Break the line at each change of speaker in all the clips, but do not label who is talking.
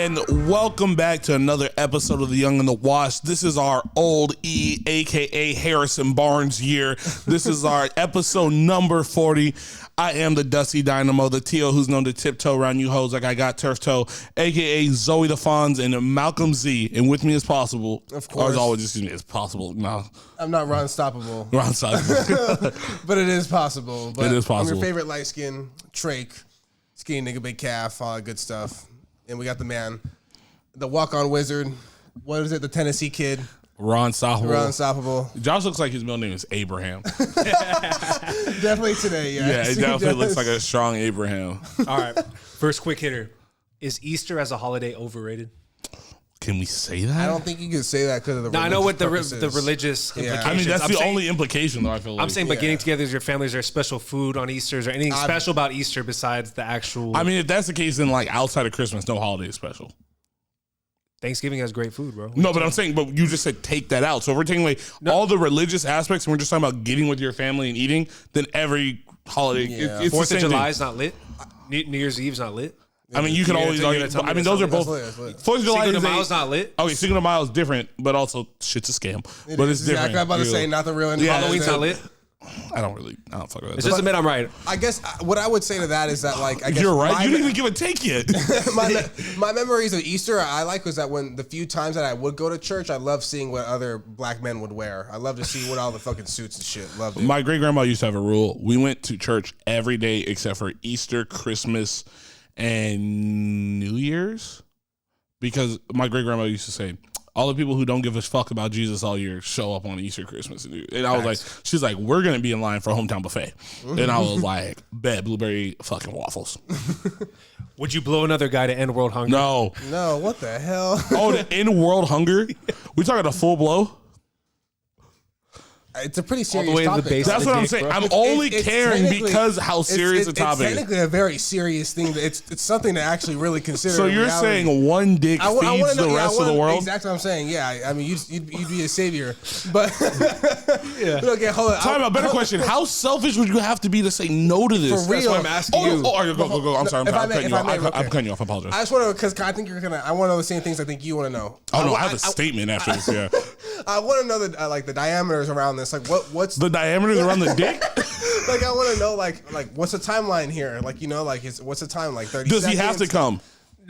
And welcome back to another episode of The Young and the Washed. This is our old E, a.k.a. Harrison Barnes year. This is our episode number 40. I am the Dusty Dynamo, the T.O. who's known to tiptoe around you hoes like I got turf toe, a.k.a. Zoe the Fonz and Malcolm Z. And with me as possible.
Of course.
Or as always, excuse me, it's possible. No.
I'm not Ron Stoppable.
Ron Stoppable.
But it is possible. But
it is possible.
I'm your favorite light skin, Trake, skinny nigga, big calf, all that good stuff. And we got the man, the walk-on wizard. What is it? The Tennessee kid.
Ron Stoppable.
Ron Stoppable.
Josh looks like his middle name is Abraham.
Definitely today, yeah.
Yeah, it definitely looks like a strong Abraham.
All right, first quick hitter. Is Easter as a holiday overrated?
Can we say that?
I don't think you can say that because of the
No, I know what the
purposes.
religious implications.
I mean, that's the only implication, though, I feel like.
I'm saying, but getting together as your family, is there special food on Easter? Is there anything special about Easter besides the actual...
I mean, if that's the case, then, like, outside of Christmas, no holiday is special.
Thanksgiving has great food, bro.
No, but I'm saying, but you just said take that out. So if we're taking away all the religious aspects and we're just talking about getting with your family and eating, then every holiday, it's
4th
the
of
same
July
thing.
is not lit. New Year's Eve is not lit.
I mean, you can always argue. I mean, those are both. 4th of July
Cinco de
is
Mayo's not lit.
Okay, Cinco de Mayo is different, but also shit's a scam. But it's different.
Exactly. I'm about to say not the real.
Yeah, Halloween's not lit.
I don't fuck with that.
It's just admit I'm right.
I guess what I would say to that is that, like, I guess
You're right. You didn't even give a take yet.
my memories of Easter I like was that when the few times that I would go to church, I loved seeing what other black men would wear. I love to see what all the fucking suits and shit. Loved it.
My great grandma used to have a rule. We went to church every day except for Easter, Christmas, and New Year's, because my great grandma used to say, all the people who don't give a fuck about Jesus all year show up on Easter, Christmas, and New Year's. And I was like, she's like, we're gonna be in line for hometown buffet, and I was like, bet blueberry fucking waffles.
Would you blow another guy to end world hunger?
No,
what the hell?
Oh, to end world hunger? We talking a full blow?
It's a pretty serious
All the way to the
topic.
base.
That's what I'm
dick,
saying.
bro.
I'm only
It's
caring
technically-
because how serious the topic
It's
is.
technically a very serious thing. It's something to actually really consider.
So you're
reality.
saying one dick feeds the rest of the world?
Exactly what I'm saying. Yeah, I mean, you'd be a savior, but okay, hold on.
Time out. Better question. How selfish would you have to be to say no to this?
For real.
That's why I'm asking you.
Go. I'm sorry. I'm cutting you off.
okay.
I'm cutting you off. I apologize.
I just want to, because I think you're gonna. I want to know the same things I think you want to know.
Oh no, I have a statement after this. Yeah.
I want to know the like the diameters around this. Like what's
The diameters around the dick?
like I want to know like what's the timeline here? Like like what's the time? Like 30
Does
seconds?
he have to come?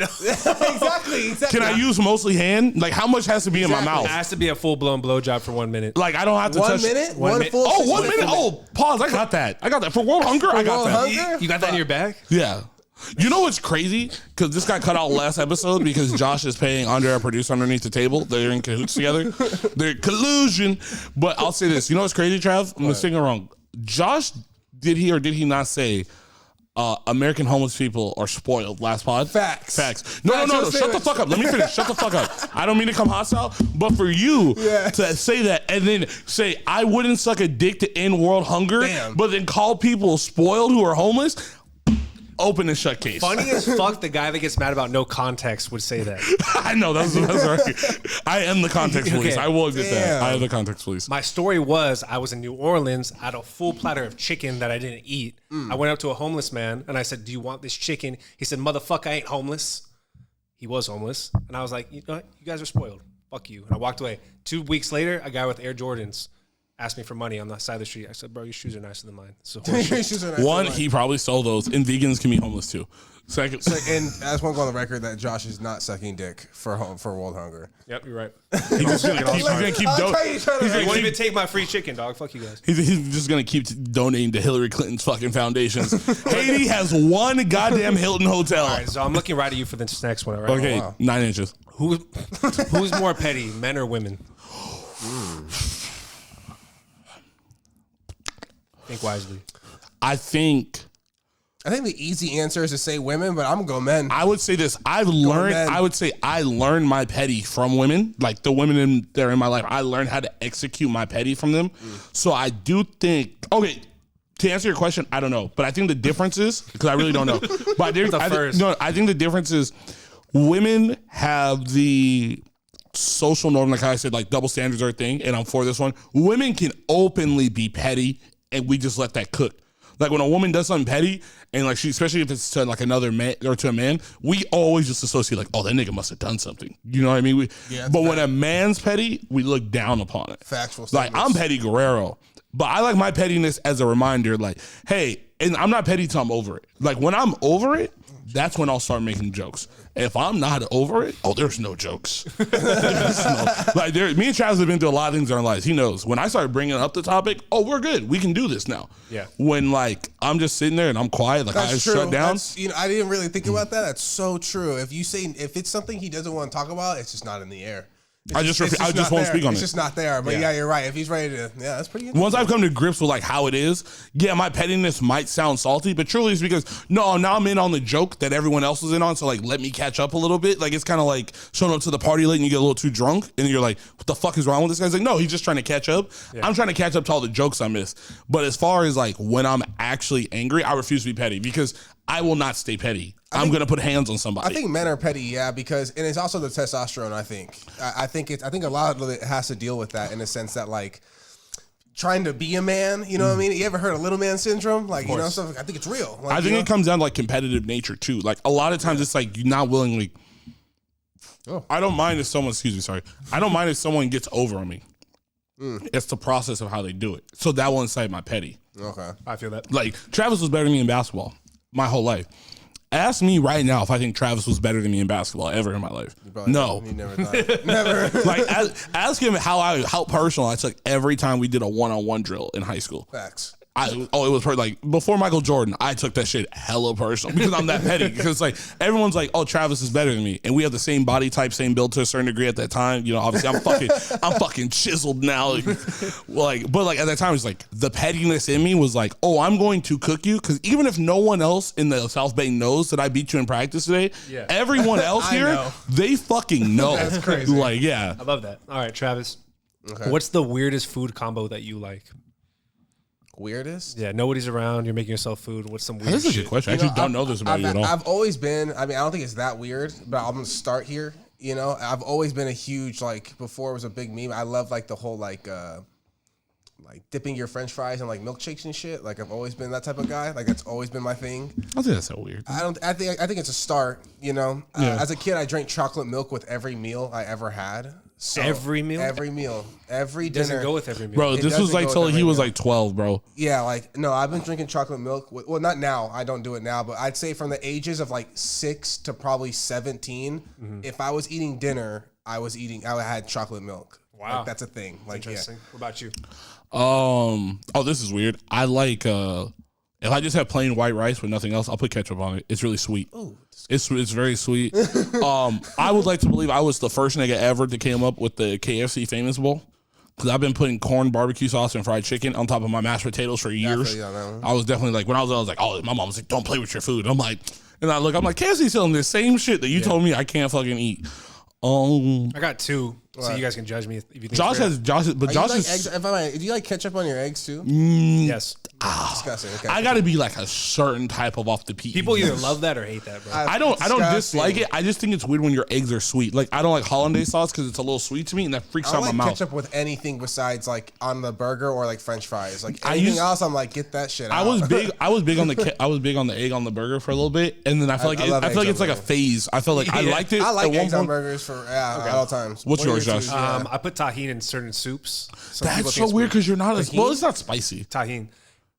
exactly.
Can I use mostly hand? Like how much has to be in my mouth?
It has to be a full blown blowjob for 1 minute.
Like I don't have to
1
touch.
minute?
One minute.
full
Oh, 1
minute?
minute. Oh, pause. I got that. For world hunger, I got
world
that.
hunger?
You got that in your bag?
Yeah. You know what's crazy? Because this got cut out last episode because Josh is paying Andre, our producer, underneath the table. They're in cahoots together. They're collusion. But I'll say this. You know what's crazy, Trav? I'm mistaken wrong. Josh, did he or did he not say American homeless people are spoiled last pod?
Facts.
No. Shut the fuck up. Let me finish. Shut the fuck up. I don't mean to come hostile, but for you to say that and then say, I wouldn't suck a dick to end world hunger, but then call people spoiled who are homeless, open and shut case.
Funny as fuck, the guy that gets mad about no context would say that.
I know, that's right. I am the context police. I will admit that. I am the context police.
My story was I was in New Orleans. I had a full platter of chicken that I didn't eat. I went up to a homeless man and I said, do you want this chicken? He said, motherfucker, I ain't homeless. He was homeless. And I was like, you know what? You guys are spoiled. Fuck you. And I walked away. 2 weeks later, a guy with Air Jordans asked me for money on the side of the street. I said, bro, your shoes are nicer than mine. So
one, he probably sold those, and vegans can be homeless too. Second,
and I just want to go on the record that Josh is not sucking dick for world hunger.
Yep, you're right.
he's just gonna keep donating.
He won't even take my free chicken, dog. Fuck you guys.
He's just gonna keep donating to Hillary Clinton's fucking foundations. Haiti has one goddamn Hilton hotel.
All right, so I'm looking right at you for this next one. All right.
Okay, 9 inches.
Who's more petty, men or women? Think wisely.
I think
the easy answer is to say women, but I'm gonna go men.
I would say this. I would say I learned my petty from women. Like the women that are in my life, I learned how to execute my petty from them. So I do think, okay, to answer your question, I don't know. But I think the difference is, because I really don't know. But I think the difference is women have the social norm, like how I said, like double standards are a thing, and I'm for this one. Women can openly be petty, and we just let that cook. Like when a woman does something petty, and like especially if it's to like another man or to a man, we always just associate like, oh, that nigga must have done something. You know what I mean? But when a man's petty, we look down upon it.
Factual
Like I'm Petty Guerrero, but I like my pettiness as a reminder. Like, hey, and I'm not petty till I'm over it. Like when I'm over it, that's when I'll start making jokes. If I'm not over it, there's no jokes. Me and Travis have been through a lot of things in our lives. He knows. When I started bringing up the topic, we're good. We can do this now.
Yeah.
When like I'm just sitting there and I'm quiet, like I shut down.
I didn't really think about that. That's so true. If it's something he doesn't want to talk about, it's just not in the air.
I just won't speak on it.
It's just not there. But yeah, you're right. If he's ready to, that's pretty good.
Once I've come to grips with like how it is, my pettiness might sound salty, but truly it's because now I'm in on the joke that everyone else is in on. So like, let me catch up a little bit. Like it's kind of like showing up to the party late and you get a little too drunk and you're like, what the fuck is wrong with this guy? He's like, no, he's just trying to catch up. Yeah. I'm trying to catch up to all the jokes I missed. But as far as like when I'm actually angry, I refuse to be petty because I will not stay petty. I'm going to put hands on somebody.
I think men are petty, because, and it's also the testosterone, I think. I think a lot of it has to deal with that in the sense that, like, trying to be a man, you know what I mean? You ever heard of little man syndrome? Like, you know, stuff. I think it's real. Like,
I think it comes down to, like, competitive nature, too. Like, a lot of times it's, like, you're not willingly. I don't mind if someone, I don't mind if someone gets over on me. It's the process of how they do it. So that will incite my petty.
Okay.
I feel that.
Like, Travis was better than me in basketball my whole life. Ask me right now if I think Travis was better than me in basketball ever in my life. No.
He never thought. Never.
Like, ask him how personal I took every time we did a one-on-one drill in high school.
Facts.
It was like before Michael Jordan, I took that shit hella personal because I'm that petty. Because like everyone's like, oh, Travis is better than me, and we have the same body type, same build to a certain degree at that time. You know, obviously I'm fucking chiseled now. But at that time, it's like the pettiness in me was like, oh, I'm going to cook you because even if no one else in the South Bay knows that I beat you in practice today, everyone else here they fucking know.
That's crazy.
Like, yeah,
I love that. All right, Travis, what's the weirdest food combo that you like?
Weirdest?
Yeah, nobody's around. You're making yourself food. What's some weird shit?
This is a good question. I actually don't know this about you at all.
I've always been, I don't think it's that weird, but I'm going to start here. You know, I've always been a huge, like, before it was a big meme, I love, like, the whole, like dipping your French fries in, like, milkshakes and shit. Like, I've always been that type of guy. Like, that's always been my thing.
I think that's so weird.
I think it's a start, you know. As a kid, I drank chocolate milk with every meal I ever had. So
every meal?
Every meal. Every dinner.
Doesn't go with every meal.
Bro, this was like till he was like 12, bro.
Yeah, like, no, I've been drinking chocolate milk. Well, not now. I don't do it now. But I'd say from the ages of like 6 to probably 17, if I was eating dinner, I had chocolate milk.
Wow.
Like, that's a thing. Like,
interesting. What about you?
This is weird. I like, if I just have plain white rice with nothing else, I'll put ketchup on it. It's really sweet. Oh, it's very sweet. I would like to believe I was the first nigga ever that came up with the KFC Famous Bowl because I've been putting corn, barbecue sauce, and fried chicken on top of my mashed potatoes for years. I was definitely like, when I was like, oh, my mom was like, don't play with your food. I'm like, I'm like, KFC's selling the same shit that you told me I can't fucking eat.
I got two, so you guys can judge me if you think.
Josh is.
Do you like ketchup on your eggs too?
Yes.
Disgusting. Okay.
I got to be like a certain type of off the peak.
People either love that or hate that, bro.
I don't dislike it. I just think it's weird when your eggs are sweet. Like I don't like hollandaise sauce because it's a little sweet to me, and that freaks out my mouth. I like
ketchup with anything besides like on the burger or like French fries. Like anything else, I'm like, get that shit out.
I was big on the egg on the burger for a little bit, and then I feel like it's like a phase. I feel like I liked it.
I like eggs on burgers at all times.
What's yours, Josh?
I put tahini in certain soups.
That's so weird because you're not it's not spicy.
Tahini.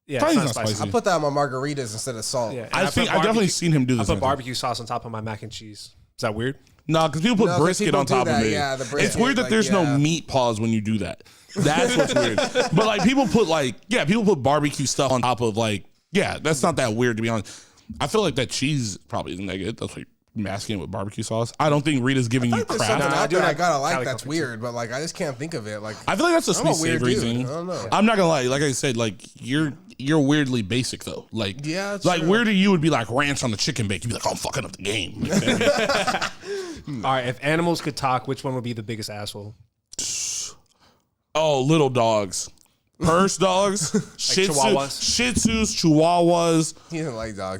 Yeah,
it's not spicy.
I put that on my margaritas instead of salt.
Yeah,
I've definitely seen him do this.
I put barbecue sauce on top of my mac and cheese. Is that weird?
No, because people put brisket on top of it.
Yeah, the brisket,
it's weird that there's no meat pause when you do that. That's what's weird. But like people put barbecue stuff on top of that's not that weird to be honest. I feel like that cheese probably isn't that good. That's what masking it with barbecue sauce. I don't think Rita's giving you crap.
I gotta like that's weird, but like I just can't think of it. Like
I feel like that's a sweet savory thing.
I don't know.
I'm not gonna lie. Like I said, like you're weirdly basic though. Like weird to you would be like ranch on the chicken bake. You'd be like, oh, I'm fucking up the game.
All right, if animals could talk, which one would be the biggest asshole?
Oh, little dogs. Purse dogs, Shih Tzus, Chihuahuas.
He doesn't like dogs.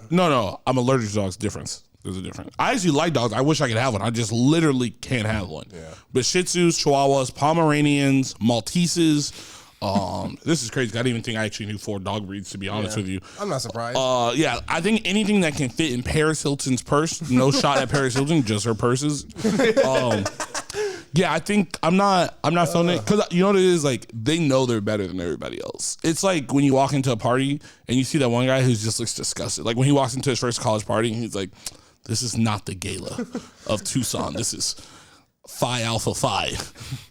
No, I'm allergic to dogs. There's a difference. I actually like dogs. I wish I could have one. I just literally can't have one.
Yeah.
But Shih Tzus, Chihuahuas, Pomeranians, Malteses, This is crazy. I didn't even think I actually knew 4 dog breeds, to be honest with you.
I'm not surprised.
Yeah, I think anything that can fit in Paris Hilton's purse. No shot at Paris Hilton, just her purses. Yeah, I think I'm not feeling it, because you know what it is, like, they know they're better than everybody else. It's like when you walk into a party and you see that one guy who just looks disgusted. Like when he walks into his first college party and he's like, "This is not the gala of Tucson. This is Phi Alpha Phi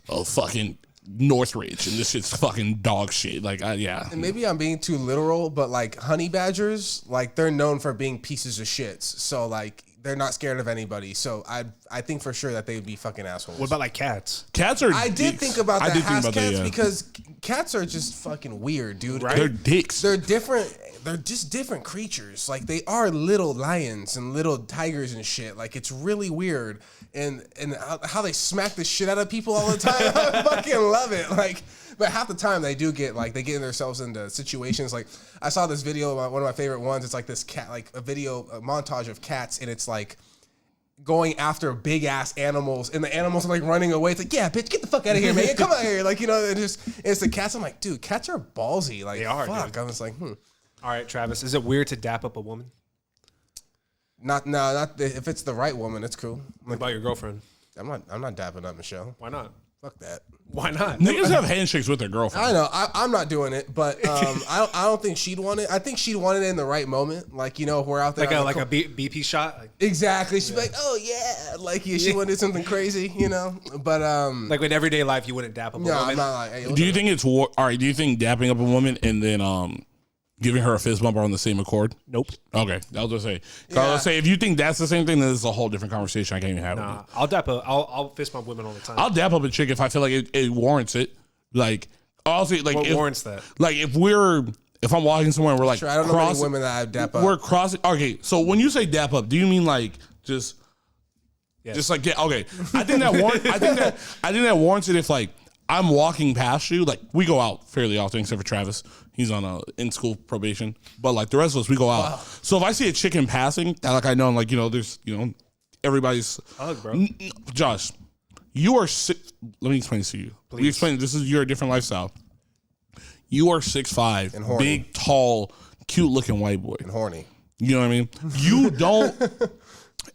of fucking Northridge, and this shit's fucking dog shit." Like, yeah.
And maybe I'm being too literal, but like honey badgers, like they're known for being pieces of shits. So like they're not scared of anybody. So I think for sure that they would be fucking assholes.
What about like cats?
Cats are
I did
dicks.
think about
I
that
did think
house
about
cats
that, yeah.
because cats are just fucking weird, dude.
Right?
They're dicks.
They're different. They're just different creatures. Like they are little lions and little tigers and shit. Like it's really weird. And how they smack the shit out of people all the time. I fucking love it. Like, but half the time they do get like they get themselves into situations. Like I saw this video, one of my favorite ones. It's like this cat, like a montage of cats, and it's like going after big ass animals, and the animals are like running away. It's like, yeah, bitch, get the fuck out of here, man. Come out here. Like, you know, it's the cats. I'm like, dude, cats are ballsy. Like,
They are,
fuck.
dude.
I was like,
All right, Travis, is it weird to dap up a woman?
not if it's the right woman, it's cool.
What about your girlfriend?
I'm not dapping up Michelle.
Why not?
Fuck that.
Why not?
Niggas have handshakes with their girlfriend.
I know. I'm not doing it, but I don't think she'd want it. I think she'd want it in the right moment. Like, you know, we're out there.
Like a BP shot? Like,
exactly. She'd be like, oh, yeah. Like, she wanted something crazy, you know? But,
like in everyday life, you wouldn't dap up a
no,
woman?
I'm not like, hey,
Do you think it's all right? Do you think dapping up a woman and then giving her a fist bump are on the same accord?
Nope.
Okay, I was gonna say. I was say if you think that's the same thing, then it's a whole different conversation. I can't even have.
Nah,
With you.
I'll fist bump women all the time.
I'll dap up a chick if I feel like it warrants it. Like, I'll say like
What
if,
warrants that?
Like if I'm walking somewhere and we're like,
Sure, I don't know many women that I dap up.
We're crossing. Okay, so when you say dap up, do you mean like just
Yes.
just like okay? I think that warrants it if like I'm walking past you. Like we go out fairly often, except for Travis. He's on in school probation, but like the rest of us, we go out. Wow. So if I see a chicken passing, that like I know, like, you know, there's, you know, everybody's.
Hug, bro.
Josh, you are six. Let me explain this to you.
Please.
We explain this is your different lifestyle. You are 6'5",
And horny.
big, tall, cute looking white boy.
And horny.
You know what I mean? You don't.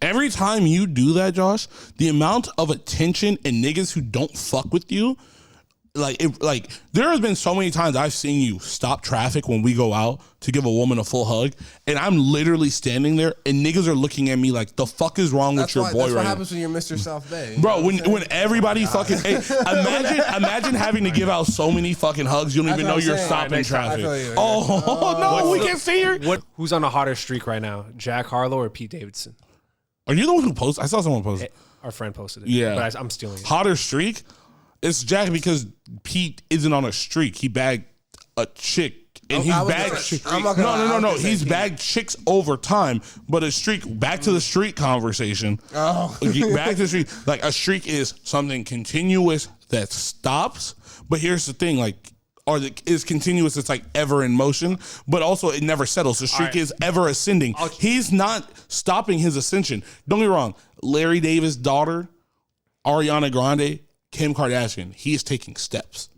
Every time you do that, Josh, the amount of attention and niggas who don't fuck with you. Like there has been so many times I've seen you stop traffic when we go out to give a woman a full hug, and I'm literally standing there, and niggas are looking at me like, the fuck is wrong with your boy
That's
right
what
now?
happens when you're Mr. South Bay.
Bro, when everybody fucking imagine having to give out so many fucking hugs, you don't even know
what I'm
you're
saying.
stopping
Next time, I
traffic.
feel you.
Oh no, we can't see her.
Who's on a hotter streak right now? Jack Harlow or Pete Davidson?
Are you the one who posted? I saw someone post it.
Our friend posted it.
Yeah.
But I'm stealing it.
Hotter streak? It's Jack because Pete isn't on a streak. He bagged a chick. And he's bagged no. He's bagged chicks over time, but a streak, back to the streak conversation.
Oh.
Back to the streak. Like a streak is something continuous that stops. But here's the thing, like, is continuous, it's like ever in motion, but also it never settles. The streak is ever ascending. He's not stopping his ascension. Don't get me wrong. Larry Davis' daughter, Ariana Grande, Kim Kardashian, he is taking steps.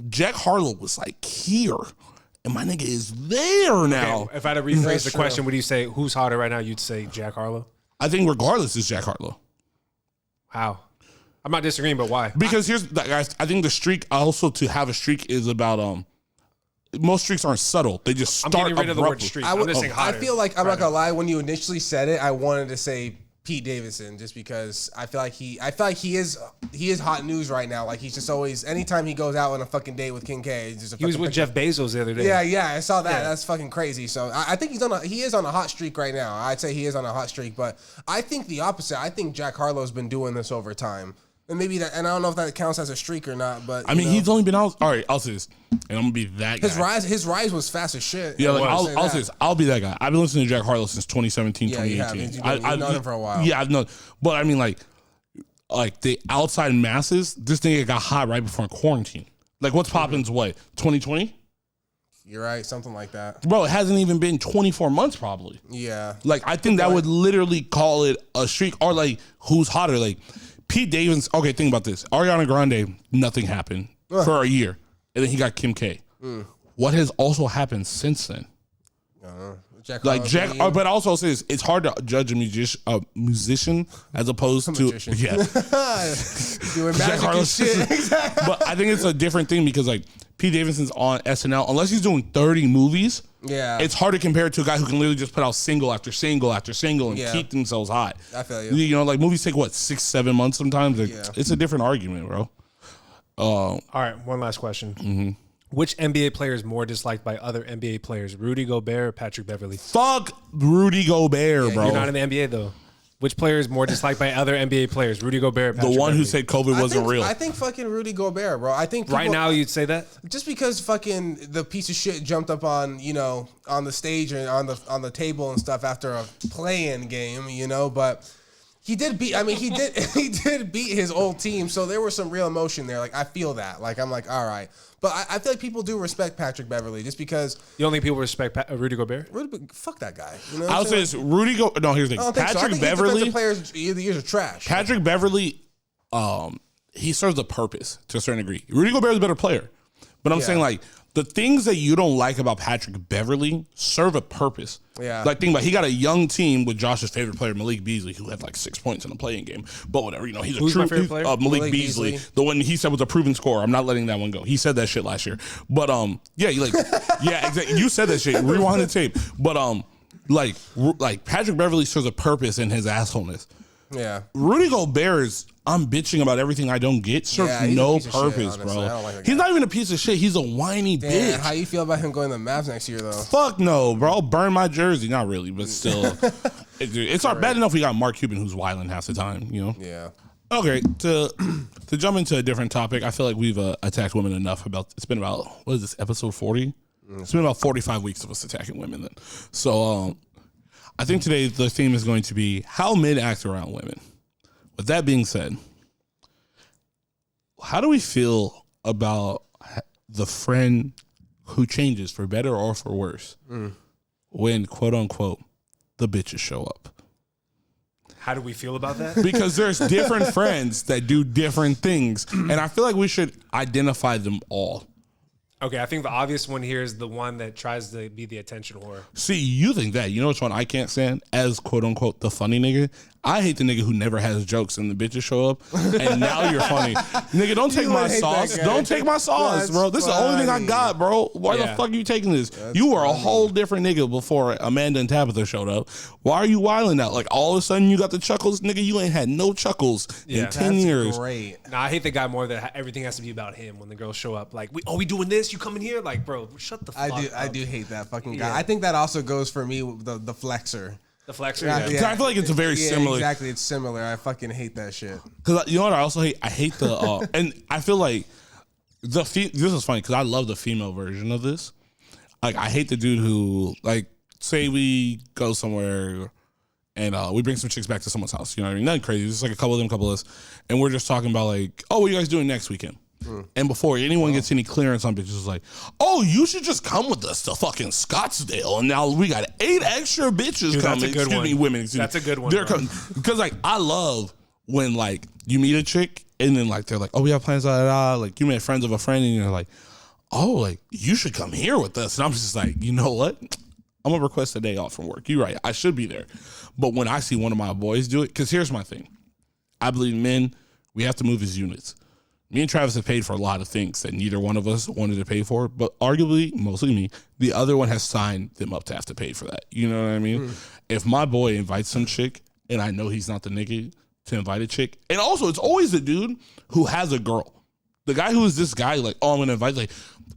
Jack Harlow was like here, and my nigga is there now.
Okay, if I had to rephrase the question, would you say who's hotter right now? You'd say Jack Harlow?
I think regardless is Jack Harlow.
How? I'm not disagreeing, but why?
Because here's, guys, I think the streak also, to have a streak is about most streaks aren't subtle. They just start
I'm getting rid of the word
abruptly.
streak.
I
I'm just saying hotter.
feel like, I'm not gonna lie, when you initially said it, I wanted to say Pete Davidson, just because I feel like he is hot news right now. Like he's just always, anytime he goes out on a fucking date with King K, it's just a
He was
fucking
with
picture.
Jeff Bezos the other day.
Yeah, I saw that. Yeah. That's fucking crazy. So I think he is on a hot streak right now. I'd say he is on a hot streak, but I think the opposite. I think Jack Harlow's been doing this over time. And maybe that, and I don't know if that counts as a streak or not, but
I mean, he's only been out. All right, I'll say this, and I'm gonna be that guy.
His rise was fast as shit.
Yeah, like I'll say this. I'll be that guy. I've been listening to Jack Harlow since 2017,
Yeah,
2018.
you've known him for a while.
Yeah, I've known. But I mean, like the outside masses, this nigga got hot right before quarantine. Like, what's Poppins' way? 2020?
You're right, something like that.
Bro, it hasn't even been 24 months probably.
Yeah.
Like, I think that would literally call it a streak, or like, who's hotter? Like, Pete Davidson. Okay, think about this. Ariana Grande, nothing happened for a year. and then he got Kim K. What has also happened since then?
Jack,
but also says it's hard to judge a musician as opposed to
doing magic and shit.
But I think it's a different thing because like Pete Davidson's on SNL, unless he's doing 30 movies.
Yeah,
it's hard to compare it to a guy who can literally just put out single after single after single and keep themselves hot.
I feel you.
You know, like movies take what 6-7 months sometimes. Like, it's a different argument, bro.
All right, one last question.
Mm-hmm.
Which NBA player is more disliked by other NBA players, Rudy Gobert or Patrick Beverley?
Fuck Rudy Gobert, bro.
You're not in the NBA though. Which player is more disliked by other NBA players, Rudy Gobert or Patrick
The one
Beverley?
who said COVID wasn't real.
I think fucking Rudy Gobert, bro. I think
right now you'd say that
just because fucking the piece of shit jumped up on on the stage and on the table and stuff after a play-in game, but. He did beat. I mean, he did beat his old team. So there was some real emotion there. Like I feel that. Like I'm like, all right. But I feel like people do respect Patrick Beverley just because.
You don't think people respect Rudy Gobert?
Fuck that guy. You know
I'll say this: Rudy Go. No, here's the thing. Patrick Beverley.
Players the years are trash.
Patrick Beverley, he serves a purpose to a certain degree. Rudy Gobert is a better player, but I'm saying like the things that you don't like about Patrick Beverley serve a purpose.
Yeah.
Like think about he got a young team with Josh's favorite player, Malik Beasley, who had like 6 points in a playing game. But whatever, he's
Who's my favorite player?
Malik Beasley, the one he said was a proven scorer. I'm not letting that one go. He said that shit last year. But yeah, exactly. You said that shit. Rewind the tape. But like Patrick Beverley serves a purpose in his assholeness.
Yeah.
Rudy Gobert is, I'm bitching about everything I don't get, serves no purpose, bro.
I don't like
he's not even a piece of shit. He's a whiny bitch.
How you feel about him going to the Mavs next year, though?
Fuck no, bro. I'll burn my jersey. Not really, but still. It's not bad enough we got Mark Cuban who's wilding half the time,
Yeah.
Okay, to jump into a different topic, I feel like we've attacked women enough. It's been about, what is this, episode 40? It's been about 45 weeks of us attacking women then. So I think today the theme is going to be how men act around women. With that being said, how do we feel about the friend who changes for better or for worse when, quote unquote, the bitches show up?
How do we feel about that?
Because there's different friends that do different things, and I feel like we should identify them all.
Okay, I think the obvious one here is the one that tries to be the attention whore.
See, you think that. You know which one I can't stand? As, quote unquote, the funny nigga. I hate the nigga who never has jokes and the bitches show up, and now you're funny. Nigga, don't take my sauce. Don't take my sauce, bro. This is the only thing I got, bro. Why the fuck are you taking this? You were a whole different nigga before Amanda and Tabitha showed up. Why are you wilding out? Like, all of a sudden you got the chuckles? Nigga, you ain't had no chuckles in 10 years.
Great.
Nah, I hate the guy more that everything has to be about him when the girls show up. Like, we doing this? You coming here? Like, bro, shut the fuck up.
I do hate that fucking guy. I think that also goes for me with the flexer.
The flexer?
Yeah. I feel like it's a very similar.
Exactly, it's similar. I fucking hate that shit.
Because you know what I also hate? I hate the and I feel like this is funny because I love the female version of this. Like I hate the dude who like say we go somewhere and we bring some chicks back to someone's house. You know what I mean? Nothing crazy. Just like a couple of them, couple of us, and we're just talking about like, oh, what are you guys doing next weekend? And before anyone gets any clearance on bitches, it's like, oh, you should just come with us to fucking Scottsdale. And now we got 8 extra bitches coming. Women.
That's a good one.
They're coming. Because, like, I love when, like, you meet a chick and then, like, they're like, oh, we have plans, like, you met friends of a friend and you're like, oh, like, you should come here with us. And I'm just like, you know what? I'm going to request a day off from work. You're right. I should be there. But when I see one of my boys do it, because here's my thing. I believe men, we have to move as units. Me and Travis have paid for a lot of things that neither one of us wanted to pay for, but arguably, mostly me, the other one has signed them up to have to pay for that. You know what I mean? If my boy invites some chick and I know he's not the nigga to invite a chick, and also it's always the dude who has a girl. The guy who is this guy, like, oh, I'm going to invite, like,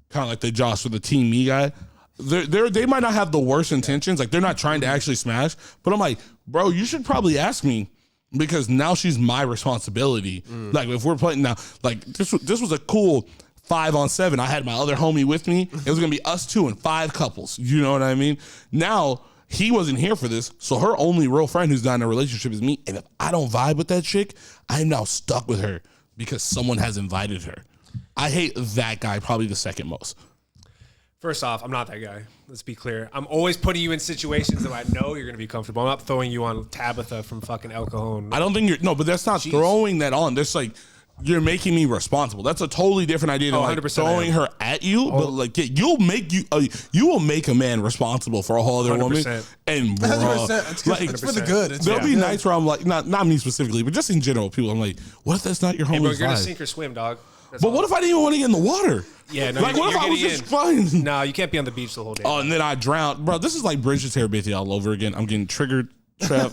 kind of like the Josh or the Team Me guy. They might not have the worst intentions. Like, they're not trying to actually smash, but I'm like, bro, you should probably ask me. Because now she's my responsibility. Like if we're playing now, like this was a cool 5-on-7. I had my other homie with me. It was gonna be us 2 and 5 couples. You know what I mean? Now he wasn't here for this, so her only real friend who's not in a relationship is me. And if I don't vibe with that chick, I am now stuck with her because someone has invited her. I hate that guy probably the second most.
First off, I'm not that guy. Let's be clear. I'm always putting you in situations that I know you're going to be comfortable. I'm not throwing you on Tabitha from fucking El Cajon.
I don't think but that's not throwing that on. There's like, you're making me responsible. That's a totally different idea than like throwing her at you. But like, you will make a man responsible for a whole other 100%. Woman. And bro,
100%. Like, it's for the good.
There'll be nights where I'm like, not me specifically, but just in general, people. I'm like, what if that's not your homie's
Hey, bro, you're gonna
vibe?
sink or swim, dog.
But what if I didn't even want to get in the water?
Yeah, no.
Like, what if I was just fine?
No, you can't be on the beach the whole day.
Oh, and then I drowned, bro. This is like Bridget's Terabithia all over again. I'm getting triggered, trapped.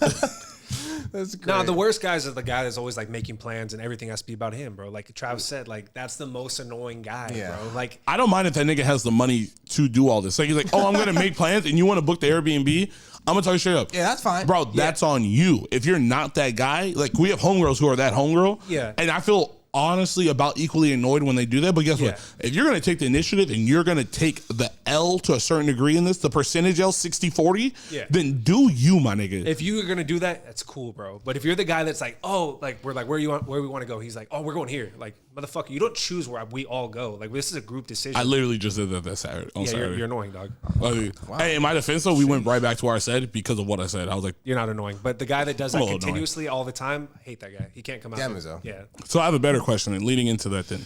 That's great.
No, the worst guys are the guy that's always like making plans and everything has to be about him, bro. Like Travis said, like that's the most annoying guy, bro. Like
I don't mind if that nigga has the money to do all this. Like he's like, oh, I'm gonna make plans, and you want to book the Airbnb. I'm gonna tell you straight up.
Yeah, that's fine,
bro. That's on you. If you're not that guy, like we have homegirls who are that homegirl.
Yeah,
and I feel honestly about equally annoyed when they do that. But guess what? If you're going to take the initiative and you're going to take the L to a certain degree in this, the percentage L 60-40, then do you, my nigga.
If you're going to do that, that's cool, bro. But if you're the guy that's like, oh, like we're like, where we want to go? He's like, oh, we're going here. Like, motherfucker, you don't choose where we all go. Like, this is a group decision.
I literally just did that Saturday. Saturday.
You're annoying, dog.
Wow. Hey, in my defense, though, we went right back to where I said because of what I said. I was like,
you're not annoying. But the guy that does that continuously all the time, I hate that guy. He can't come out.
Yeah.
So I have a better question, and leading into that then.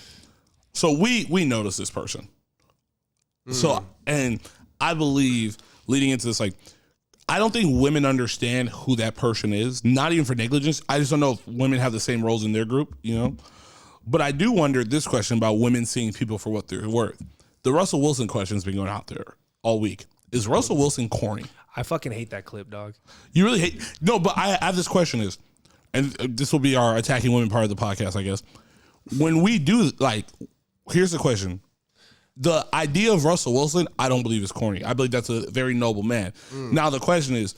So we notice this person. So, and I believe leading into this, like, I don't think women understand who that person is, not even for negligence. I just don't know if women have the same roles in their group, you know? But I do wonder this question about women seeing people for what they're worth. The Russell Wilson question's been going out there all week. Is Russell Wilson corny?
I fucking hate that clip, dog.
You really hate? No, but I have this question is, and this will be our attacking women part of the podcast, I guess. When we do, like, here's the question. The idea of Russell Wilson, I don't believe is corny. I believe that's a very noble man. Now, the question is,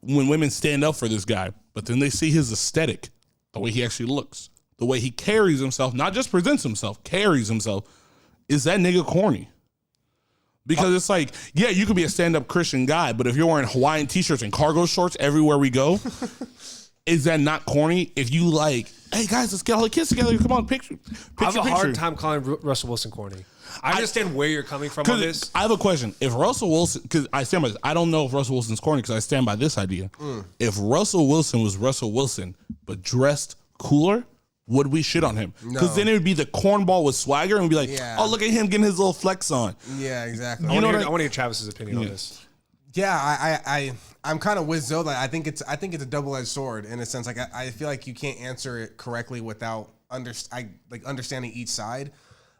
when women stand up for this guy, but then they see his aesthetic, the way he actually looks, the way he carries himself, not just presents himself, carries himself, is that nigga corny? Because it's like, yeah, you could be a stand-up Christian guy, but if you're wearing Hawaiian t-shirts and cargo shorts everywhere we go, is that not corny? If you like, hey guys, let's get all the kids together. Come on, picture.
I have a hard time calling Russell Wilson corny. I understand where you're coming from on this.
I have a question. If Russell Wilson, because I stand by this, I don't know if Russell Wilson's corny because I stand by this idea. If Russell Wilson was Russell Wilson but dressed cooler, would we shit on him? Because then it would be the cornball with swagger and we'd be like, oh, look at him getting his little flex on.
Yeah, exactly.
I want to hear Travis's opinion on this.
Yeah, I'm kind of with Zoe. Like, I think it's a double-edged sword in a sense. Like I feel like you can't answer it correctly without understanding each side.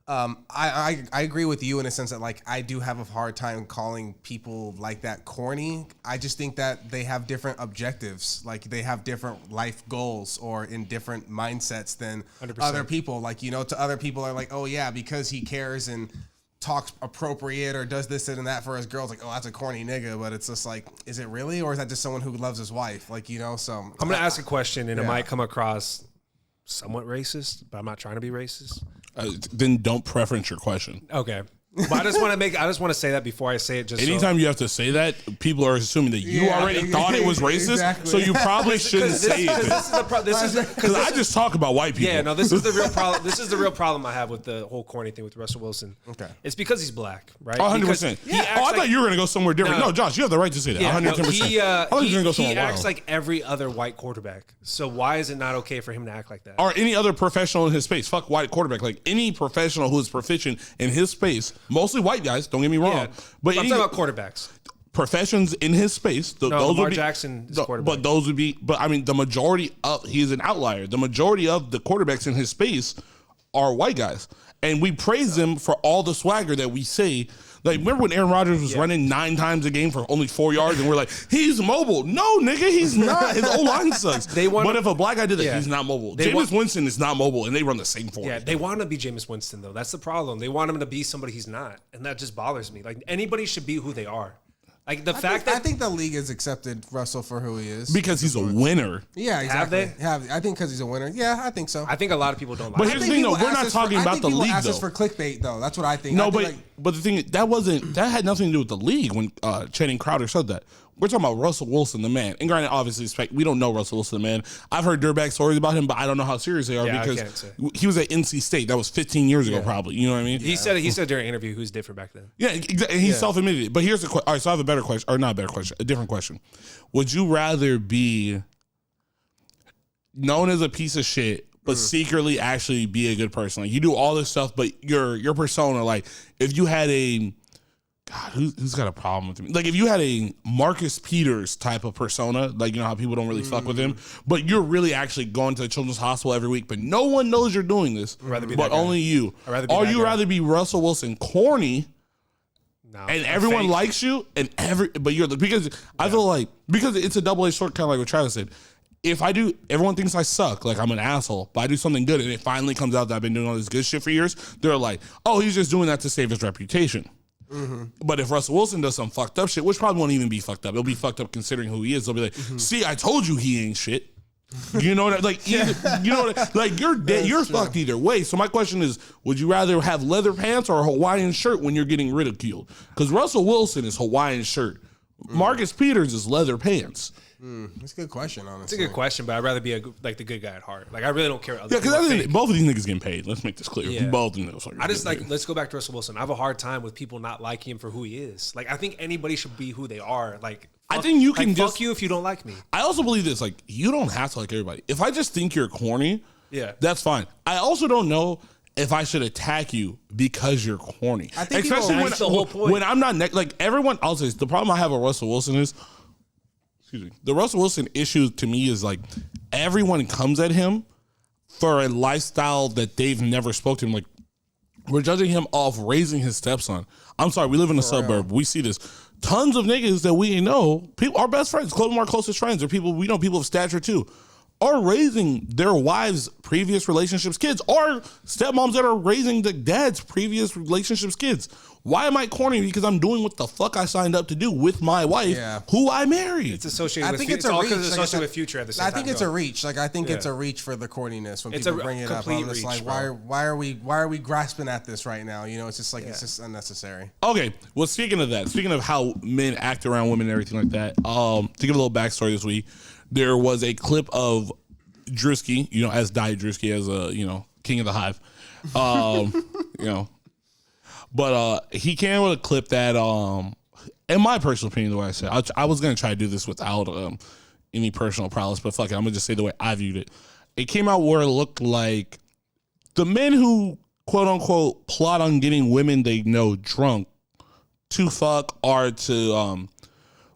I agree with you in a sense that like I do have a hard time calling people like that corny. I just think that they have different objectives, like they have different life goals or in different mindsets than 100%. Other people. Like, you know, to other people are like, oh yeah, because he cares and talks appropriate or does this and that for his girls, like, oh, that's a corny nigga. But it's just like, is it really, or is that just someone who loves his wife? Like, you know. So
I'm gonna ask a question, and it might come across somewhat racist, but I'm not trying to be racist.
Then don't preference your question.
Okay. But I just want to say that before I say it. Just
anytime you have to say that, people are assuming that you already thought it was racist, so you probably shouldn't say it. Because I just talk about white people.
Yeah, no, this is the real problem. This is the real problem I have with the whole corny thing with Russell Wilson. Okay, it's because he's black, right?
100%. I thought you were gonna go somewhere different. No, Josh, you have the right to say that. 110%.
He acts like every other white quarterback. So why is it not okay for him to act like that?
Or any other professional in his space? Fuck white quarterback. Like any professional who is proficient in his space. Mostly white guys, don't get me wrong. But
I'm talking about quarterbacks.
Professions in his space. Those
Lamar
would be,
Jackson is quarterback.
But those would be, but I mean, the majority of, he's an outlier. The majority of the quarterbacks in his space are white guys. And we praise them for all the swagger that we say. Like, remember when Aaron Rodgers was running 9 times a game for only 4 yards, and we're like, he's mobile. No, nigga, he's not. His O-line sucks. But if a black guy did that, he's not mobile. Jameis Winston is not mobile, and they run the same form.
Yeah, they want to be Jameis Winston, though. That's the problem. They want him to be somebody he's not, and that just bothers me. Like, anybody should be who they are. Like I
think the league has accepted Russell for who he is
because he's a winner.
Yeah, exactly. I think because he's a winner. Yeah, I think so.
I think a lot of people don't.
But here's the thing, though. We're not talking about the league, though.
Ask us for clickbait, though. That's what I think.
No, but the thing that had nothing to do with the league when Channing Crowder said that. We're talking about Russell Wilson, the man. And granted, obviously, we don't know Russell Wilson, the man. I've heard dirtbag stories about him, but I don't know how serious they are because he was at NC State. That was 15 years ago, probably. You know what I mean?
He said during an interview who's different back then.
Yeah, exactly. And he self-admitted it. But here's the question. All right, so I have a better question. Or not a better question. A different question. Would you rather be known as a piece of shit, but secretly actually be a good person. Like you do all this stuff, but your persona, like if you had a God, who's got a problem with me? Like if you had a Marcus Peters type of persona, like you know how people don't really fuck with him, but you're really actually going to the children's hospital every week, but no one knows you're doing this, but only you. Or you rather be Russell Wilson corny, and everyone likes you, but you're because I feel like because it's a double-edged sword, kind of like what Travis said. If I do, everyone thinks I suck, like I'm an asshole, but I do something good, and it finally comes out that I've been doing all this good shit for years. They're like, oh, he's just doing that to save his reputation. But if Russell Wilson does some fucked up shit, which probably won't even be fucked up, it'll be fucked up considering who he is. They'll be like, "See, I told you he ain't shit." You know what? Like, you know what? Like you're dead. You're fucked either way. So my question is, would you rather have leather pants or a Hawaiian shirt when you're getting ridiculed? Because Russell Wilson is Hawaiian shirt. Marcus Peters is leather pants.
That's a good question, honestly.
It's a good question, but I'd rather be the good guy at heart. Like I really don't care.
Yeah, because both of these niggas getting paid. Let's make this clear.
Yeah.
Both of them.
I just let's go back to Russell Wilson. I have a hard time with people not liking him for who he is. Like I think anybody should be who they are. Like
I think you can
fuck you if you don't like me.
I also believe this. Like you don't have to like everybody. If I just think you're corny, that's fine. I also don't know if I should attack you because you're corny.
I think
especially
that's the whole point.
When I'm not like everyone. I'll say this, the problem I have with Russell Wilson is. Excuse me. The Russell Wilson issue to me is like everyone comes at him for a lifestyle that they've never spoke to him. Like we're judging him off raising his stepson. I'm sorry, we live in a suburb. We see this. Tons of niggas that we know, people, our best friends, some of our closest friends, or people we know, people of stature too, are raising their wives' previous relationships' kids, or stepmoms that are raising the dad's previous relationships' kids. Why am I corny? Because I'm doing what the fuck I signed up to do with my wife, who I married.
It's associated
I
with
think it's a reach.
it's associated with future at the same time.
I think it's a reach. Like I think it's a reach for the corniness when people bring it up. I'm just like, why are we grasping at this right now? You know, it's just like it's just unnecessary.
Okay, well, speaking of that, speaking of how men act around women and everything like that, to give a little backstory this week, there was a clip of Dietrichy, you know, as Dietrichy, as a king of the hive, you know. But he came with a clip that, in my personal opinion, the way I said, I was going to try to do this without any personal prowess, but fuck it, I'm going to just say the way I viewed it. It came out where it looked like the men who, quote unquote, plot on getting women they know drunk to fuck are to,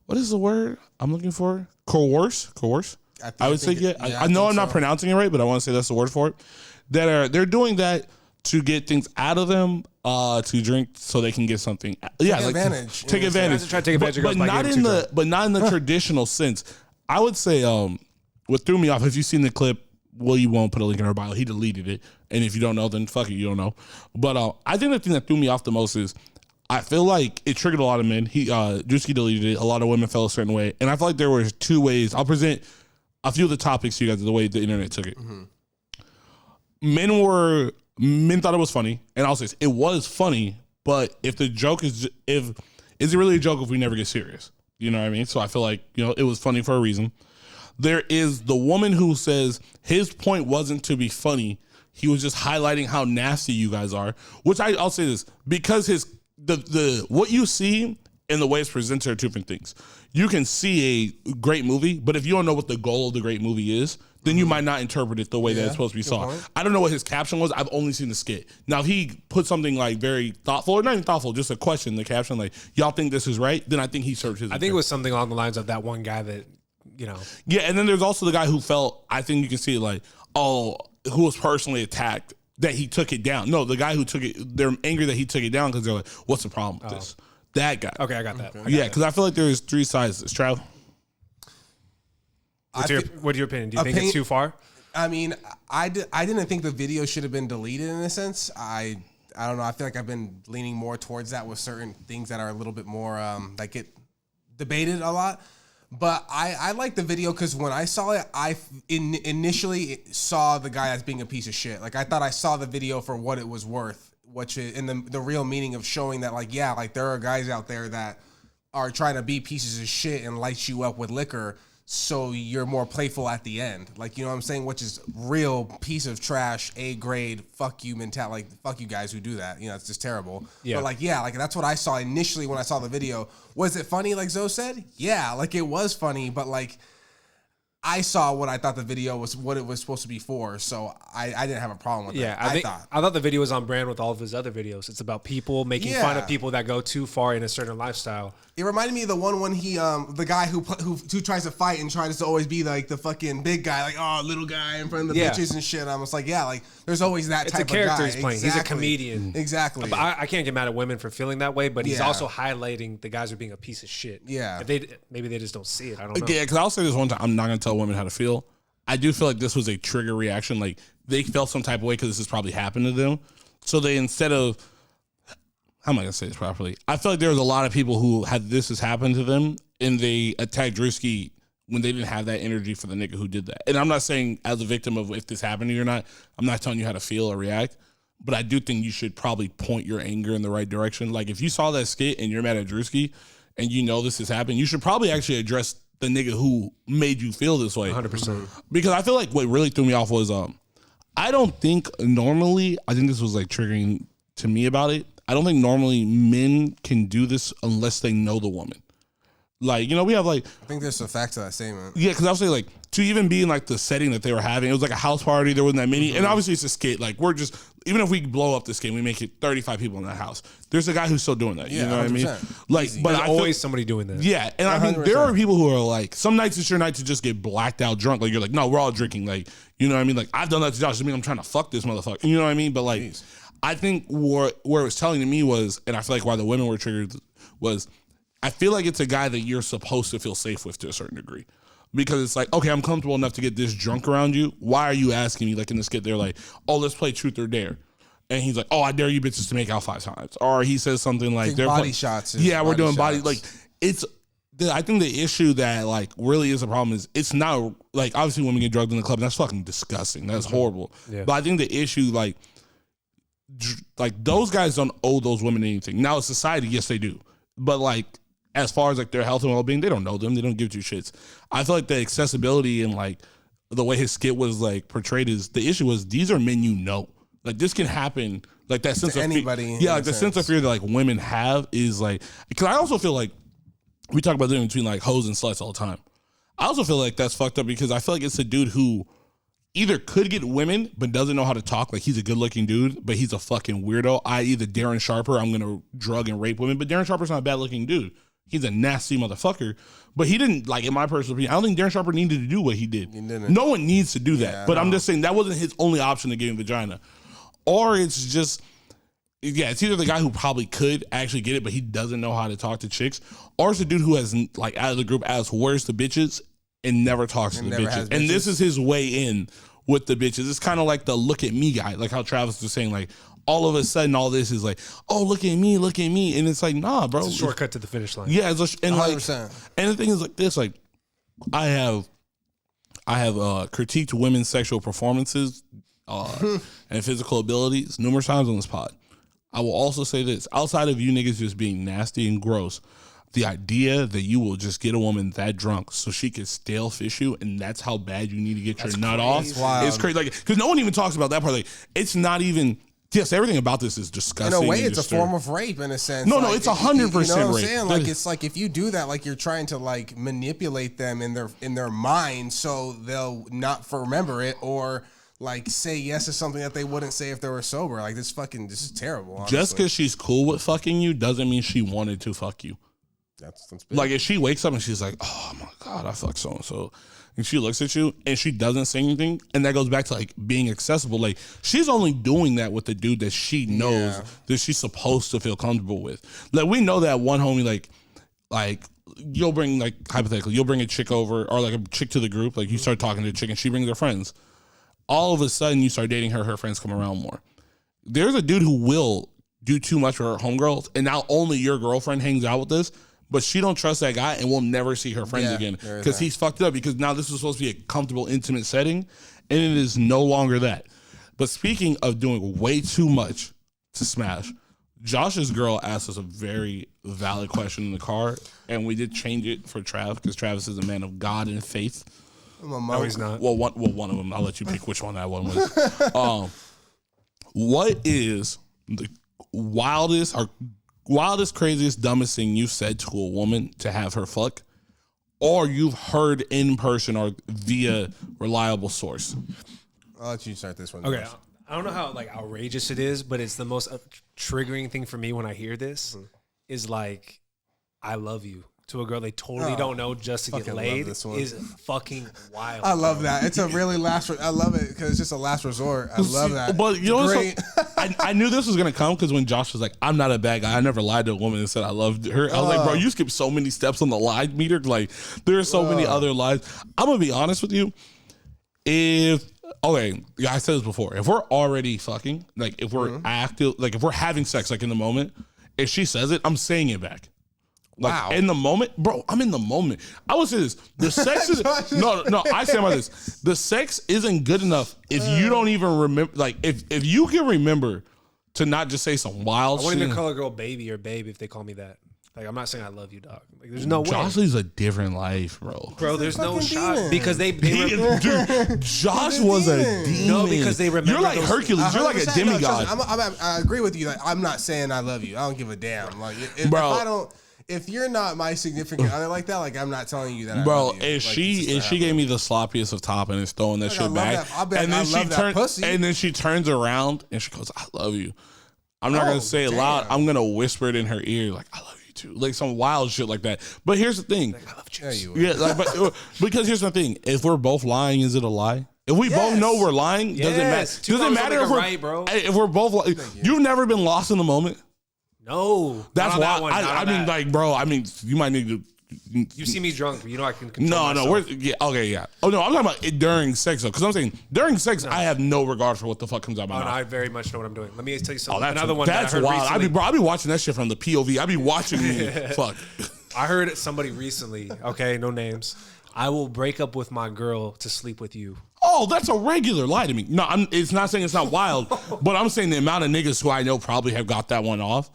what is the word I'm looking for? Coerce? I would say, I know I'm not pronouncing it right, but I want to say that's the word for it. They're doing that to get things out of them, to drink so they can get something. Yeah,
take advantage.
Take advantage.
Try to take advantage,
but not in the traditional sense. I would say, what threw me off. If you've seen the clip, well, you won't put a link in our bio. He deleted it, and if you don't know, then fuck it, you don't know. But I think the thing that threw me off the most is I feel like it triggered a lot of men. Dietrichy deleted it. A lot of women felt a certain way, and I feel like there were two ways. I'll present a few of the topics to you guys the way the internet took it. Men thought it was funny, and I'll say this, it was funny, but if the joke is it really a joke if we never get serious? You know what I mean? So I feel like, it was funny for a reason. There is the woman who says his point wasn't to be funny. He was just highlighting how nasty you guys are, which I'll say this, because the what you see and the way it's presented are two different things. You can see a great movie, but if you don't know what the goal of the great movie is, then you might not interpret it the way that it's supposed to be saw. I don't know what his caption was. I've only seen the skit. Now, if he put something like very thoughtful, or not even thoughtful, just a question in the caption, like, y'all think this is right? Then I think he served his.
I think it was something along the lines of that one guy that,
Yeah, and then there's also the guy who felt, I think you can see it like, who was personally attacked, that he took it down. No, the guy who took it, they're angry that he took it down because they're like, what's the problem with this? That guy.
Okay, I got that.
Yeah, because I feel like there's three sides to this. Trav?
What's your opinion? Do you think it's too far?
I mean, I didn't think the video should have been deleted in a sense. I don't know. I feel like I've been leaning more towards that with certain things that are a little bit more that get debated a lot. But I like the video because when I saw it, I initially saw the guy as being a piece of shit. Like I thought I saw the video for what it was worth, which is in the real meaning of showing that there are guys out there that are trying to be pieces of shit and light you up with liquor. So you're more playful at the end. Like, you know what I'm saying? Which is real piece of trash, A grade, fuck you mentality. Like, fuck you guys who do that. It's just terrible. Yeah. But that's what I saw initially when I saw the video. Was it funny like Zoe said? Yeah, it was funny. But I saw what I thought the video was, what it was supposed to be for, so I didn't have a problem with that.
I thought the video was on brand with all of his other videos. It's about people making fun of people that go too far in a certain lifestyle.
It reminded me of the one when he, the guy who tries to fight and tries to always be like the fucking big guy, like little guy in front of the bitches and shit. I was like, like there's always that type of guy. It's a character he's
playing. Exactly. He's a comedian.
Exactly.
But I can't get mad at women for feeling that way, but he's also highlighting the guys are being a piece of shit.
Yeah.
Maybe they just don't see it. I don't know.
Yeah, because I'll say this one time. I'm not going to tell women how to feel. I do feel like this was a trigger reaction. Like they felt some type of way because this has probably happened to them. So they, instead of, how am I going to say this properly? I feel like there was a lot of people who had this has happened to them and they attacked Drisky when they didn't have that energy for the nigga who did that. And I'm not saying as a victim of if this happened to you or not, I'm not telling you how to feel or react, but I do think you should probably point your anger in the right direction. Like if you saw that skit and you're mad at Drisky and you know this has happened, you should probably actually address the nigga who made you feel this way.
100%.
Because I feel like what really threw me off was I don't think normally, I think this was like triggering to me about it. I don't think normally men can do this unless they know the woman. Like, you know, we have like,
I think there's a fact to that statement.
yeah, because I was saying like to even be in like the setting that they were having, it was like a house party. There wasn't that many, and obviously it's a skit. Like we're just, even if we blow up the skit, we make it 35 people in that house. There's a guy who's still doing that. You know what I mean? Like,
Easy.
but
There's always somebody doing that.
Yeah, and I mean, there are people who are like, some nights it's your night to just get blacked out drunk. Like you're like, no, we're all drinking. Like, you know what I mean? Like I've done that to Josh. I mean, I'm trying to fuck this motherfucker. You know what I mean? But like, I think where it was telling to me was, and I feel like why the women were triggered was, I feel like it's a guy that you're supposed to feel safe with to a certain degree. Because it's like, okay, I'm comfortable enough to get this drunk around you. Why are you asking me? Like in the skit, they're like, oh, let's play truth or dare. And he's like, oh, I dare you bitches to make out 5 times. Or he says something like,
they're body shots.
Yeah, we're doing body. Like, it's, I think the issue that like really is a problem is it's not like, obviously women get drugged in the club and that's fucking disgusting. That's horrible. Yeah. But I think the issue like those guys don't owe those women anything. Now, as society, yes, they do. But like, as far as like their health and well-being, they don't know them. They don't give two shits. I feel like the accessibility and like the way his skit was like portrayed is the issue was these are men you know. Like this can happen. Like that sense of anybody. Yeah, like the sense of fear that like women have is like, because I also feel like we talk about the difference between like hoes and sluts all the time. I also feel like that's fucked up because I feel like it's a dude who either could get women but doesn't know how to talk. Like he's a good looking dude, but he's a fucking weirdo. I.e. the Darren Sharper, I'm gonna drug and rape women, but Darren Sharper's not a bad looking dude. He's a nasty motherfucker, but he didn't, like, in my personal opinion, I don't think Darren Sharper needed to do what he did. No one needs to do that, but I'm just saying that wasn't his only option to getting vagina. Or it's just, yeah, it's either the guy who probably could actually get it, but he doesn't know how to talk to chicks, or it's the dude who has, like, out of the group asks, where's the bitches, and never talks to the bitches. And this is his way in with the bitches. It's kind of like the look at me guy, like how Travis was saying, like, all of a sudden, all this is like, oh, look at me, and it's like, nah, bro,
it's a shortcut to the finish line.
Yeah, it's and 100%. Like, and the thing is like this, like, I have critiqued women's sexual performances and physical abilities numerous times on this pod. I will also say this: outside of you niggas just being nasty and gross, the idea that you will just get a woman that drunk so she can stale fish you, and that's how bad you need to get your nut off, is crazy. Like, because no one even talks about that part. Like, it's not even. Yes, everything about this is disgusting.
In a way, it's a form of rape in a sense.
No, it's 100% rape.
You know what I'm saying? Like, it's like if you do that, like you're trying to like manipulate them in their mind so they'll not remember it or like say yes to something that they wouldn't say if they were sober. Like this is terrible. Honestly.
Just because she's cool with fucking you doesn't mean she wanted to fuck you.
That's
like if she wakes up and she's like, oh my God, I fucked so and so. And she looks at you and she doesn't say anything. And that goes back to like being accessible. Like she's only doing that with the dude that she knows that she's supposed to feel comfortable with. Like we know that one homie, like you'll bring like hypothetically, you'll bring a chick over or like a chick to the group. Like you start talking to a chick and she brings her friends. All of a sudden you start dating her friends come around more. There's a dude who will do too much for her homegirls. And now only your girlfriend hangs out with this. But she don't trust that guy and will never see her friends again because he's fucked it up because now this was supposed to be a comfortable, intimate setting, and it is no longer that. But speaking of doing way too much to smash, Josh's girl asked us a very valid question in the car, and we did change it for Trav because Travis is a man of God and faith.
No, he's not.
Well, one of them. I'll let you pick which one that one was. What is the wildest, craziest, dumbest thing you said to a woman to have her fuck? or you've heard in person or via reliable source?
I'll let you start this one.
Okay, I don't know how like outrageous it is, but it's the most triggering thing for me when I hear this is like, I love you to a girl they totally don't know just to get laid is fucking wild.
I love that. It's a really I love it because it's just a last resort. I love that.
But you know what? I knew this was going to come because when Josh was like, I'm not a bad guy. I never lied to a woman and said I loved her. I was like, bro, you skipped so many steps on the lie meter. Like, there are so many other lies. I'm going to be honest with you. I said this before. If we're already fucking, like if we're active, like if we're having sex, like in the moment, if she says it, I'm saying it back. Like in the moment, bro, I'm in the moment. I would say this. The sex is no, I stand by this. The sex isn't good enough if you don't even remember, like if you can remember to not just say some wild shit.
I wouldn't even call a girl baby or babe if they call me that. Like, I'm not saying I love you, dog. Like, there's no way.
Josh lives a different life, bro.
Bro, there's no shot. Because dude,
Josh was a demon.
No, because they remember.
You're like Hercules. You're like a demigod.
I agree with you. Like, I'm not saying I love you. I don't give a damn. Like, if you're not my significant other like that, like I'm not telling you that.
Bro,
I love you.
if she gave me the sloppiest of top and is throwing that shit back, and then she turns around and she goes, "I love you." I'm not gonna say it loud. I'm gonna whisper it in her ear, like, "I love you too," like some wild shit like that. But here's the thing,
like, I love you.
Yeah, like, because here's the thing: if we're both lying, is it a lie? If we both know we're lying, does it matter? Does it matter if we're
right, bro?
If we're both? You've never been lost in the moment.
No,
that's why. I mean, like, bro. I mean, you might need to.
You see me drunk, but you know I can control myself.
Yeah. Oh no, I'm talking about it during sex though, because I'm saying during sex, I have no regard for what the fuck comes out of my mouth.
I very much know what I'm doing. Let me tell you something.
That's
Another one
that's
that I heard
wild.
recently.
I be watching that shit from the POV. I be watching me. Fuck.
I heard somebody recently. Okay, no names. I will break up with my girl to sleep with you.
Oh, that's a regular lie to me. No, it's not saying it's not wild, but I'm saying the amount of niggas who I know probably have got that one off.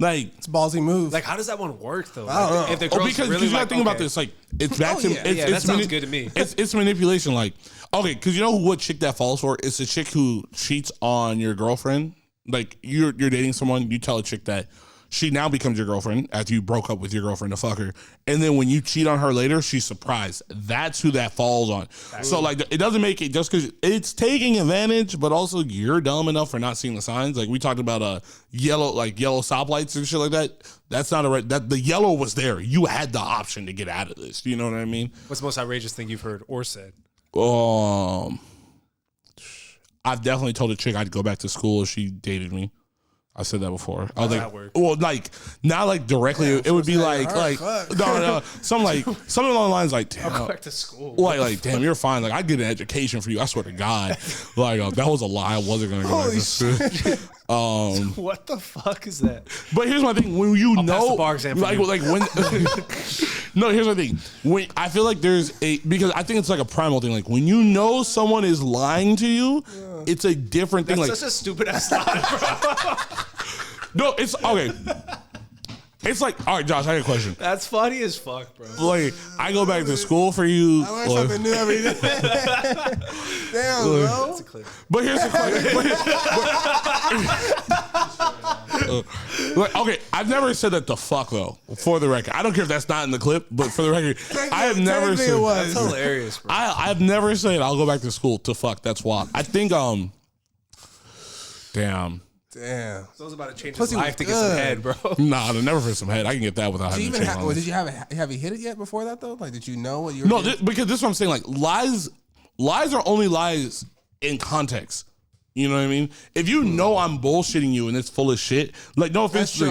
Like,
it's a ballsy move.
Like, how does that one work though?
I don't know.
If the girl's
because
really
you gotta think about this. Like, it's back to
that sounds good to me.
It's manipulation. Like, okay, because you know what chick that falls for? It's a chick who cheats on your girlfriend. Like, you're dating someone, you tell a chick that she now becomes your girlfriend after you broke up with your girlfriend to fuck her. And then when you cheat on her later, she's surprised. That's who that falls on. So, like, it doesn't make it just because it's taking advantage, but also you're dumb enough for not seeing the signs. Like, we talked about yellow stoplights and shit like that. That's not the yellow was there. You had the option to get out of this. You know what I mean?
What's the most outrageous thing you've heard or said?
I've definitely told a chick I'd go back to school if she dated me. I said that before. I was like, well, like not like directly. It would be like no, something along the lines like, damn,
I'll go back to school.
Like, damn, you're fine. Like, I get an education for you. I swear to God. Like, that was a lie. I wasn't gonna go back to school.
What the fuck is that?
But here's my thing: when you know,
pass the bar exam for
like,
you.
like when. No, here's my thing. When I feel like because I think it's like a primal thing. Like when you know someone is lying to you, it's a different thing.
That's
like
such a stupid ass lie, bro.
No, it's okay. It's like, all right, Josh, I got a question.
That's funny as fuck, bro.
Like, I go back to school for you.
I learn something new every day. Damn, bro.
But here's the question. Okay, I've never said that the fuck though. For the record, I don't care if that's not in the clip, but for the record, I have never said
it was.
That's hilarious, bro.
I've never said I'll go back to school to fuck. That's wild. I think damn.
Someone's about to change his life to get some head, bro.
Nah, never for some head. I can get that without having to change my life.
Did you have you hit it yet before that though? Like, did you know what you were
doing? Because this is what I'm saying. Like, lies are only lies in context. You know what I mean? If you know I'm bullshitting you and it's full of shit, like, no offense, you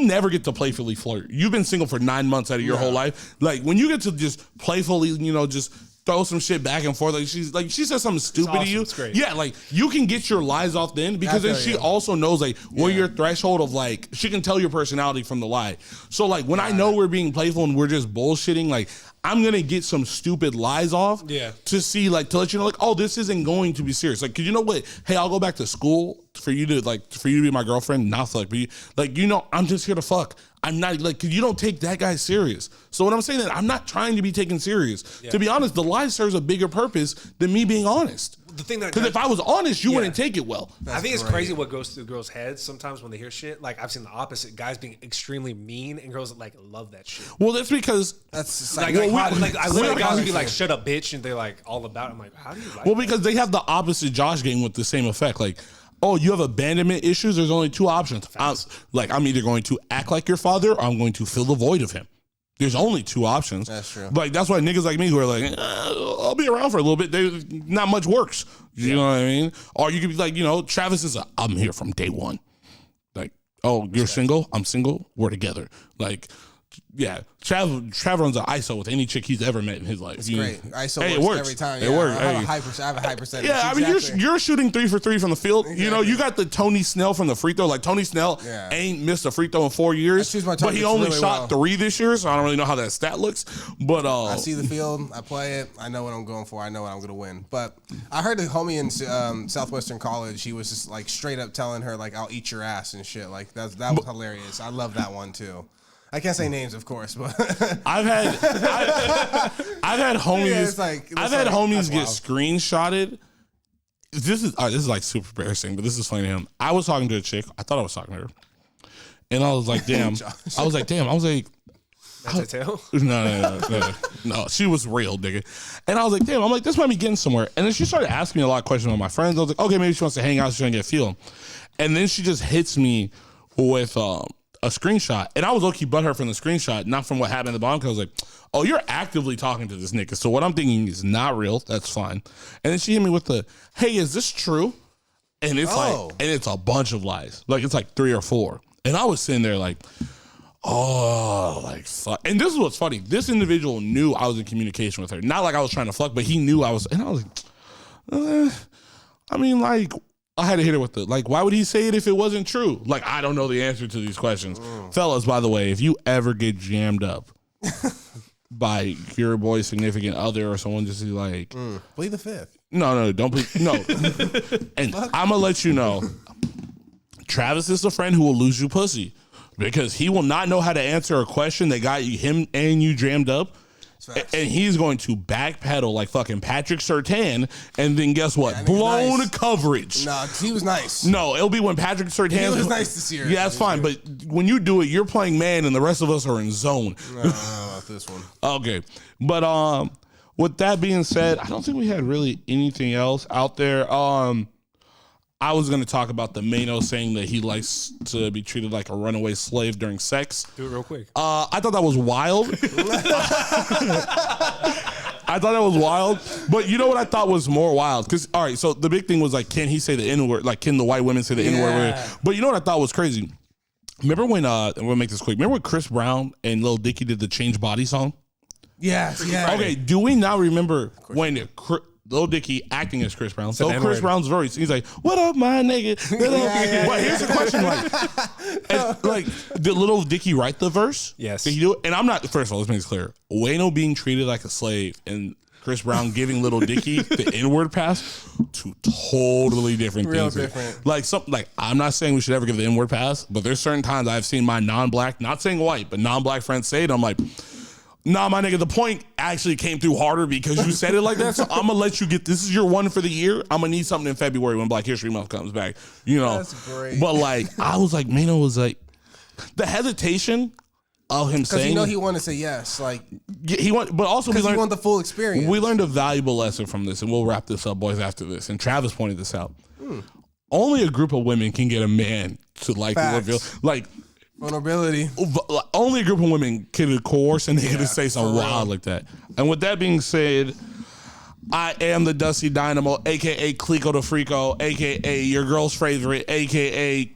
never get to playfully flirt. You've been single for 9 months out of your whole life. Like, when you get to just playfully, just throw some shit back and forth. Like, she says something stupid to you.
It's great.
Yeah, like, you can get your lies off then because then she also knows, like, where your threshold of, like, she can tell your personality from the lie. So, like, when I know we're being playful and we're just bullshitting, like, I'm going to get some stupid lies off to see, like, to let you know, like, oh, this isn't going to be serious. Like, cause you know what? Hey, I'll go back to school for you to be my girlfriend. Not for, I'm just here to fuck. I'm not, like, cause you don't take that guy serious. So when I'm saying that, I'm not trying to be taken serious. Yeah. To be honest, the lie serves a bigger purpose than me being honest.
the thing that
Because if I was honest, you wouldn't take it well.
I think it's crazy what goes through girls' heads sometimes when they hear shit. Like I've seen the opposite, guys being extremely mean and girls like love that shit.
Well, that's because
That's
I literally guys would be like, "Shut up, bitch," and they're like all about it. I'm like, how do you like?
Well, because they have the opposite Josh game with the same effect. Like, oh, you have abandonment issues. There's only two options. I'm either going to act like your father or I'm going to fill the void of him. There's only two options.
That's true.
Like, that's why niggas like me who are like, I'll be around for a little bit. Not much works. You know what I mean? Or you could be like, Travis is I'm here from day one. Like, oh, you're single? I'm single. We're together. Like, yeah, Trav runs an ISO with any chick he's ever met in his life.
It's great. ISO works
it works
every time.
It works.
I have a high percentage.
Yeah, I mean, you're shooting 3 for 3 from the field.
Exactly.
You got the Tony Snell from the free throw. Like, Tony Snell ain't missed a free throw in 4 years, but he only shot 3 this year, so I don't really know how that stat looks. But
I see the field. I play it. I know what I'm going for. I know what I'm going to win. But I heard the homie in Southwestern College, he was just, like, straight up telling her, like, I'll eat your ass and shit. Like, that was hilarious. I love that one, too. I can't say names, of course, but
I've had homies. I've had homies get screenshotted. This is like super embarrassing, but this is funny to him. I was talking to a chick. I thought I was talking to her, and I was like, "Damn." I was like, No. She was real, nigga. And I was like, "Damn." I'm like, "This might be getting somewhere." And then she started asking me a lot of questions on my friends. I was like, "Okay, maybe she wants to hang out. She's trying to get a feel." And then she just hits me with a screenshot, and I was low-key butthurt from the screenshot, not from what happened at the bottom, because I was like, oh, you're actively talking to this nigga, so what I'm thinking is not real. That's fine. And then she hit me with the, hey, is this true? And it's it's a bunch of lies. Like, it's like 3 or 4. And I was sitting there like, oh, like, fuck. And this is what's funny. This individual knew I was in communication with her. Not like I was trying to fuck, but he knew I was, and I was like, I mean, like, I had to hit her with the, like, why would he say it if it wasn't true? Like, I don't know the answer to these questions. Fellas, by the way, if you ever get jammed up by your boy's significant other or someone just like...
Plead the fifth.
No, don't plead. No. And I'm going to let you know, Travis is the friend who will lose you pussy because he will not know how to answer a question that got him and you jammed up. And he's going to backpedal like fucking Patrick Surtain, and then guess what? Blown coverage.
Nah, he was nice.
No, it'll be when Patrick Surtain.
He was nice this year.
Yeah, that's fine. But when you do it, you're playing man, and the rest of us are in zone.
No, not this one.
Okay, but with that being said, I don't think we had really anything else out there. I was going to talk about the Mano saying that he likes to be treated like a runaway slave during sex.
Do it real quick.
I thought that was wild. I thought that was wild. But you know what I thought was more wild? Because, all right, so the big thing was like, can he say the N-word? Like, can the white women say the N-word? But you know what I thought was crazy? Remember when, we'll make this quick. Remember when Chris Brown and Lil Dicky did the Change Body song?
Yes, yeah.
Okay, do we now remember when Lil Dicky acting as Chris Brown? So Chris Brown's voice, he's like, "What up, my nigga?" But here's the question: did Lil Dicky write the verse?
Yes.
Did he do it? And I'm not. First of all, let's make this clear: Wayno being treated like a slave and Chris Brown giving Lil Dicky the N-word pass, two totally different things. Real different. Like I'm not saying we should ever give the N-word pass, but there's certain times I've seen my non-black, not saying white, but non-black friends say it. I'm like, nah, my nigga, the point actually came through harder because you said it like that. So I'm going to let you get, this is your one for the year. I'm going to need something in February when Black History Month comes back. You know. That's great. But like, I was like, Mano was like, the hesitation of him saying.
Because he wanted to say yes. Like,
but also
we learned, he wanted the full experience.
We learned a valuable lesson from this, and we'll wrap this up, boys, after this. And Travis pointed this out. Only a group of women can get a man to like reveal. Like,
vulnerability.
Only a group of women could coerce a nigga to say something wild like that. And with that being said, I am the Dusty Dynamo, a.k.a. Clico the Freako, a.k.a. your girl's favorite, a.k.a.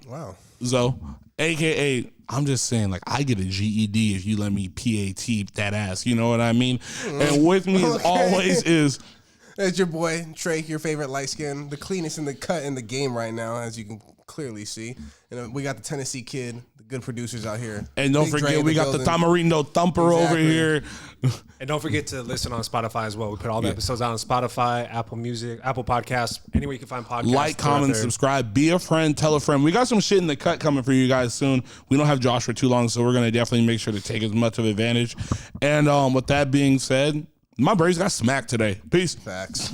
Zoe, a.k.a. I'm just saying, like, I get a GED if you let me PAT that ass. You know what I mean? And with me as always is...
That's your boy, Trey, your favorite light skin, the cleanest in the cut in the game right now, as you can clearly see. And we got the Tennessee kid, the good producers out here.
And don't forget, we got the Tamarindo Thumper over here.
And don't forget to listen on Spotify as well. We put all the episodes out on Spotify, Apple Music, Apple Podcasts, anywhere you can find podcasts.
Like, comment, subscribe, be a friend, tell a friend. We got some shit in the cut coming for you guys soon. We don't have Josh for too long, so we're going to definitely make sure to take as much of advantage. And with that being said, my Braves got smacked today. Peace.
Facts.